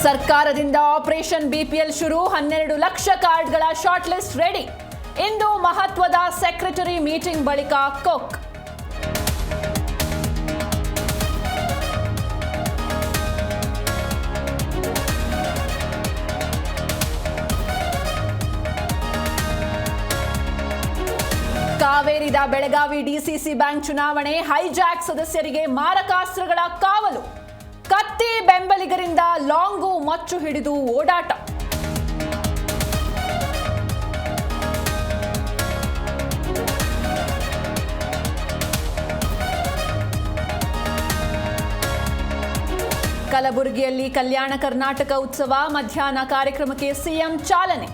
ಸರ್ಕಾರದಿಂದ operation BPL ಶುರು 12 ಲಕ್ಷ ಕಾರ್ಡ್ಗಳ ಶಾರ್ಟ್ ಲಿಸ್ಟ್ ರೆಡಿ. ಇಂದು ಮಹತ್ವದ ಸೆಕ್ರೆಟರಿ ಮೀಟಿಂಗ್ ಬಳಿಕ ಕೊಕ್. ಕಾವೇರಿದ ಬೆಳಗಾವಿ ಡಿಸಿಸಿ ಬ್ಯಾಂಕ್ ಚುನಾವಣೆ, ಹೈಜಾಕ್ ಸದಸ್ಯರಿಗೆ ಮಾರಕಾಸ್ತ್ರಗಳ ಕಾವಲು. ಕತ್ತಿ ಬೆಂಬಲಿಗರಿಂದ ಲಾಂಗು ಮಚ್ಚು ಹಿಡಿದು ಓಡಾಟ. ಕಲಬುರಗಿಯಲ್ಲಿ ಕಲ್ಯಾಣ ಕರ್ನಾಟಕ ಉತ್ಸವ, ಮಧ್ಯಾಹ್ನ ಕಾರ್ಯಕ್ರಮಕ್ಕೆ ಸಿಎಂ ಚಾಲನೆ.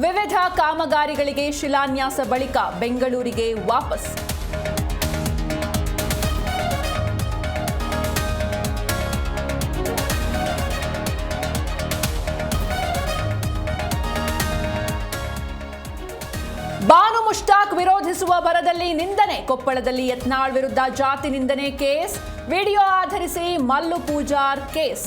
ವಿವಿಧ ಕಾಮಗಾರಿಗಳಿಗೆ ಶಿಲಾನ್ಯಾಸ ಬಳಿಕ ಬೆಂಗಳೂರಿಗೆ ವಾಪಸ್. ಬಾನು ಮುಷ್ತಾಕ್ ವಿರೋಧಿಸುವ ಭರದಲ್ಲಿ ನಿಂದನೆ. ಕೊಪ್ಪಳದಲ್ಲಿ ಯತ್ನಾಳ್ ವಿರುದ್ಧ ಜಾತಿ ನಿಂದನೆ ಕೇಸ್. ವಿಡಿಯೋ ಆಧರಿಸಿ ಮಲ್ಲು ಪೂಜಾರ್ ಕೇಸ್.